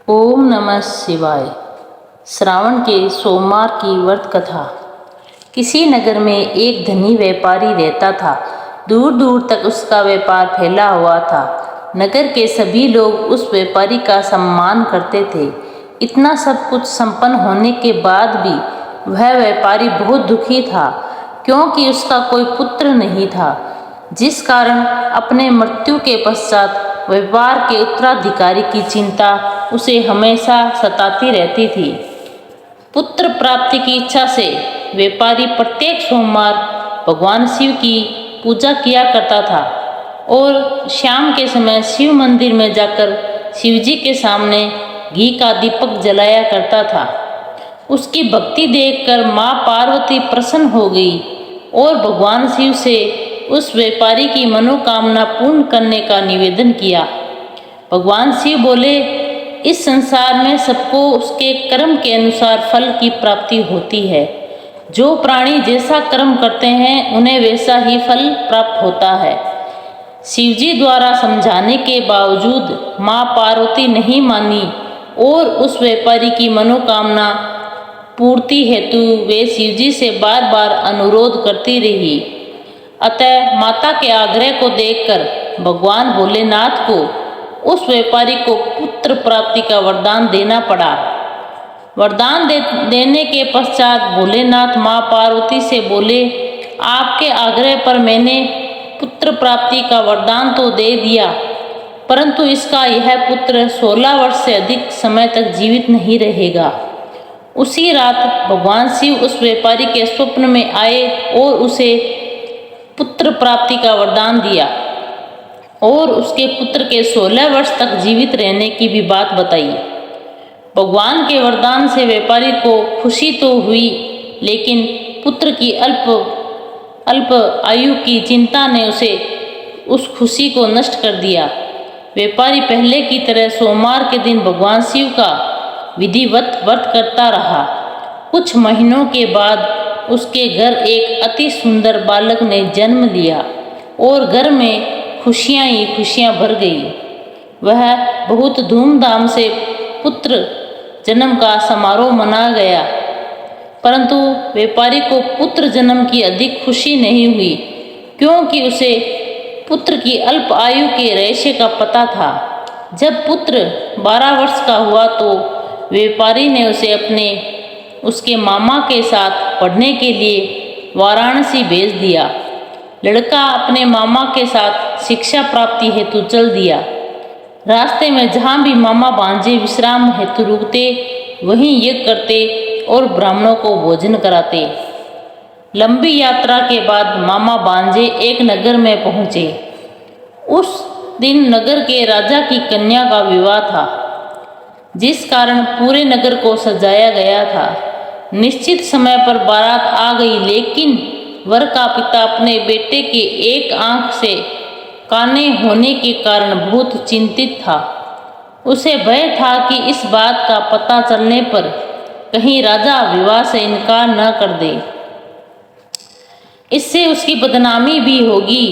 ओम नमः शिवाय। श्रावण के सोमवार की व्रत कथा। किसी नगर में एक धनी व्यापारी रहता था। दूर दूर तक उसका व्यापार फैला हुआ था। नगर के सभी लोग उस व्यापारी का सम्मान करते थे। इतना सब कुछ संपन्न होने के बाद भी वह व्यापारी बहुत दुखी था, क्योंकि उसका कोई पुत्र नहीं था, जिस कारण अपने मृत्यु के पश्चात व्यापार के उत्तराधिकारी की चिंता उसे हमेशा सताती रहती थी। पुत्र प्राप्ति की इच्छा से व्यापारी प्रत्येक सोमवार भगवान शिव की पूजा किया करता था और शाम के समय शिव मंदिर में जाकर शिवजी के सामने घी का दीपक जलाया करता था। उसकी भक्ति देखकर माँ पार्वती प्रसन्न हो गई और भगवान शिव से उस व्यापारी की मनोकामना पूर्ण करने का निवेदन किया। भगवान शिव बोले, इस संसार में सबको उसके कर्म के अनुसार फल की प्राप्ति होती है। जो प्राणी जैसा कर्म करते हैं उन्हें वैसा ही फल प्राप्त होता है। शिवजी द्वारा समझाने के बावजूद माँ पार्वती नहीं मानी और उस व्यापारी की मनोकामना पूर्ति हेतु वे शिवजी से बार बार अनुरोध करती रही। अतः माता के आग्रह को देखकर भगवान भोलेनाथ को उस व्यापारी को पुत्र प्राप्ति का वरदान देना पड़ा। वरदान देने के पश्चात भोलेनाथ माँ पार्वती से बोले, आपके आग्रह पर मैंने पुत्र प्राप्ति का वरदान तो दे दिया, परंतु इसका यह पुत्र 16 वर्ष से अधिक समय तक जीवित नहीं रहेगा। उसी रात भगवान शिव उस व्यापारी के स्वप्न में आए और उसे पुत्र प्राप्ति का वरदान दिया और उसके पुत्र के 16 वर्ष तक जीवित रहने की भी बात बताई। भगवान के वरदान से व्यापारी को खुशी तो हुई, लेकिन पुत्र की अल्प आयु की चिंता ने उसे उस खुशी को नष्ट कर दिया। व्यापारी पहले की तरह सोमवार के दिन भगवान शिव का विधिवत व्रत करता रहा। कुछ महीनों के बाद उसके घर एक अति सुंदर बालक ने जन्म लिया और घर में खुशियाँ ही खुशियाँ भर गई। वह बहुत धूमधाम से पुत्र जन्म का समारोह मना गया, परंतु व्यापारी को पुत्र जन्म की अधिक खुशी नहीं हुई, क्योंकि उसे पुत्र की अल्प आयु के रहस्य का पता था। जब पुत्र 12 वर्ष का हुआ तो व्यापारी ने उसे उसके मामा के साथ पढ़ने के लिए वाराणसी भेज दिया। लड़का अपने मामा के साथ शिक्षा प्राप्ति हेतु चल दिया। रास्ते में जहाँ भी मामा भांजे विश्राम हेतु रुकते, वहीं यज्ञ करते और ब्राह्मणों को भोजन कराते। लंबी यात्रा के बाद मामा भांजे एक नगर में पहुँचे। उस दिन नगर के राजा की कन्या का विवाह था, जिस कारण पूरे नगर को सजाया गया था। निश्चित समय पर बारात आ गई, लेकिन वर का पिता अपने बेटे के एक आंख से काने होने के कारण बहुत चिंतित था। उसे भय था कि इस बात का पता चलने पर कहीं राजा विवाह से इनकार न कर दे, इससे उसकी बदनामी भी होगी।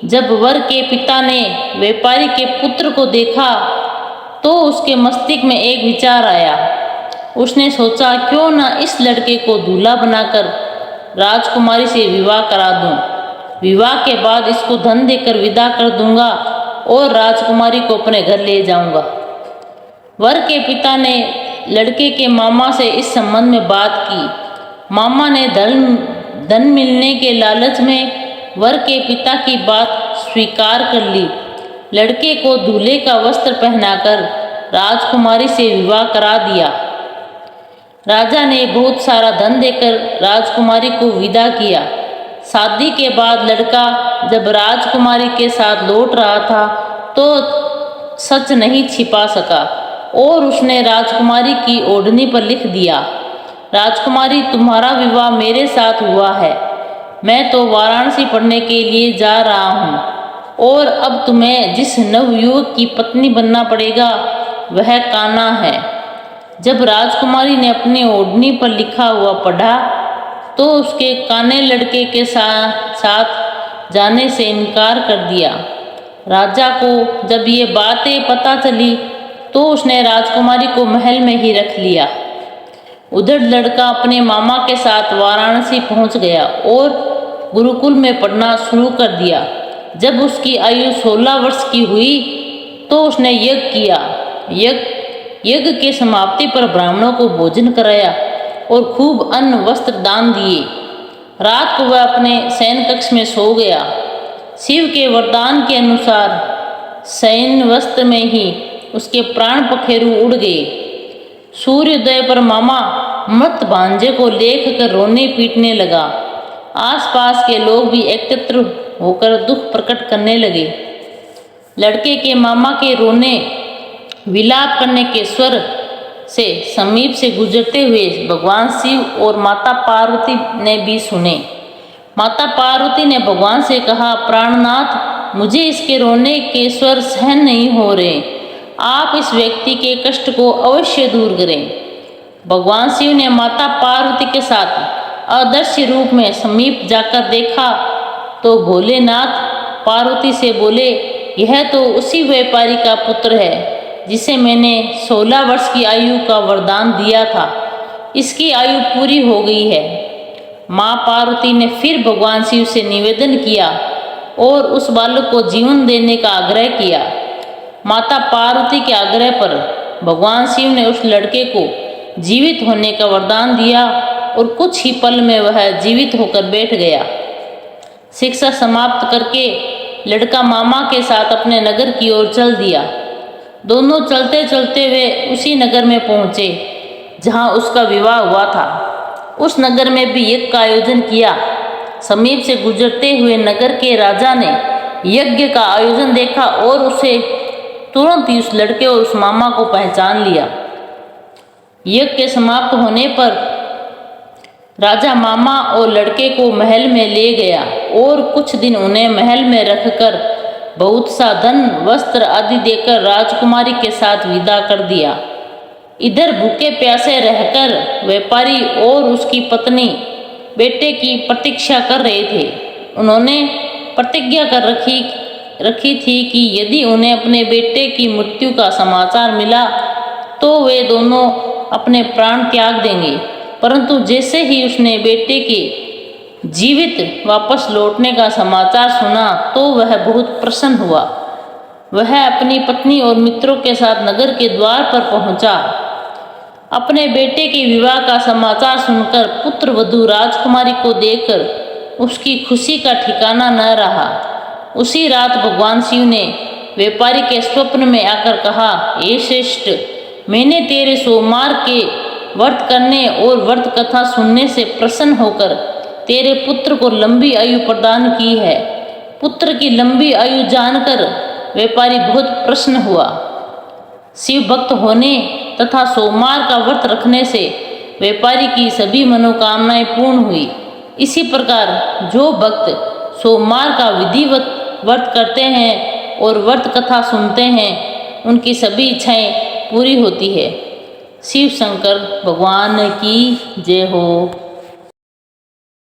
जब वर के पिता ने व्यापारी के पुत्र को देखा तो उसके मस्तिष्क में एक विचार आया। उसने सोचा, क्यों न इस लड़के को दूल्हा बनाकर राजकुमारी से विवाह करा दूं। विवाह के बाद इसको धन देकर विदा कर दूंगा और राजकुमारी को अपने घर ले जाऊंगा। वर के पिता ने लड़के के मामा से इस संबंध में बात की। मामा ने धन मिलने के लालच में वर के पिता की बात स्वीकार कर ली। लड़के को दूल्हे का वस्त्र पहनाकर राजकुमारी से विवाह करा दिया। राजा ने बहुत सारा धन देकर राजकुमारी को विदा किया। शादी के बाद लड़का जब राजकुमारी के साथ लौट रहा था तो सच नहीं छिपा सका और उसने राजकुमारी की ओढ़नी पर लिख दिया, राजकुमारी तुम्हारा विवाह मेरे साथ हुआ है। मैं तो वाराणसी पढ़ने के लिए जा रहा हूँ और अब तुम्हें जिस नवयुवक की पत्नी बनना पड़ेगा वह कान्हा है। जब राजकुमारी ने अपनी ओढ़नी पर लिखा हुआ पढ़ा तो उसके काने लड़के के साथ जाने से इनकार कर दिया। राजा को जब ये बातें पता चली तो उसने राजकुमारी को महल में ही रख लिया। उधर लड़का अपने मामा के साथ वाराणसी पहुंच गया और गुरुकुल में पढ़ना शुरू कर दिया। जब उसकी आयु 16 वर्ष की हुई तो उसने यज्ञ किया। यज्ञ के समाप्ति पर ब्राह्मणों को भोजन कराया और खूब अन्न वस्त्र दान दिए। रात को वह अपने शयन कक्ष में सो गया। शिव के वरदान के अनुसार शयन वस्त्र में ही उसके प्राण पखेरु उड़ गए। सूर्योदय पर मामा मृत भांजे को देख कर रोने पीटने लगा। आसपास के लोग भी एकत्र होकर दुख प्रकट करने लगे। लड़के के मामा के रोने विलाप करने के स्वर से समीप से गुजरते हुए भगवान शिव और माता पार्वती ने भी सुने। माता पार्वती ने भगवान से कहा, प्राणनाथ, मुझे इसके रोने के स्वर सहन नहीं हो रहे, आप इस व्यक्ति के कष्ट को अवश्य दूर करें। भगवान शिव ने माता पार्वती के साथ अदृश्य रूप में समीप जाकर देखा तो भोलेनाथ पार्वती से बोले, यह तो उसी व्यापारी का पुत्र है जिसे मैंने 16 वर्ष की आयु का वरदान दिया था। इसकी आयु पूरी हो गई है। माँ पार्वती ने फिर भगवान शिव से निवेदन किया और उस बालक को जीवन देने का आग्रह किया। माता पार्वती के आग्रह पर भगवान शिव ने उस लड़के को जीवित होने का वरदान दिया और कुछ ही पल में वह जीवित होकर बैठ गया। शिक्षा समाप्त करके लड़का मामा के साथ अपने नगर की ओर चल दिया। दोनों चलते चलते वे उसी नगर में पहुँचे जहाँ उसका विवाह हुआ था। उस नगर में भी यज्ञ का आयोजन किया। समीप से गुजरते हुए नगर के राजा ने यज्ञ का आयोजन देखा और उसे तुरंत ही उस लड़के और उस मामा को पहचान लिया। यज्ञ के समाप्त होने पर राजा मामा और लड़के को महल में ले गया और कुछ दिन उन्हें महल में रखकर बहुत सा धन वस्त्र आदि देकर राजकुमारी के साथ विदा कर दिया। इधर भूखे प्यासे रहकर व्यापारी और उसकी पत्नी बेटे की प्रतीक्षा कर रहे थे। उन्होंने प्रतिज्ञा कर रखी थी कि यदि उन्हें अपने बेटे की मृत्यु का समाचार मिला तो वे दोनों अपने प्राण त्याग देंगे। परंतु जैसे ही उसने बेटे के जीवित वापस लौटने का समाचार सुना तो वह बहुत प्रसन्न हुआ। वह अपनी पत्नी और मित्रों के साथ नगर के द्वार पर पहुंचा। अपने बेटे के विवाह का समाचार सुनकर पुत्र वधू राजकुमारी को देखकर उसकी खुशी का ठिकाना न रहा। उसी रात भगवान शिव ने व्यापारी के स्वप्न में आकर कहा, हे श्रेष्ठ, मैंने तेरे सोमवार के व्रत करने और व्रत कथा सुनने से प्रसन्न होकर तेरे पुत्र को लंबी आयु प्रदान की है। पुत्र की लंबी आयु जानकर व्यापारी बहुत प्रसन्न हुआ। शिव भक्त होने तथा सोमवार का व्रत रखने से व्यापारी की सभी मनोकामनाएं पूर्ण हुई। इसी प्रकार जो भक्त सोमवार का विधिवत व्रत करते हैं और व्रत कथा सुनते हैं उनकी सभी इच्छाएं पूरी होती है। शिव शंकर भगवान की जय हो।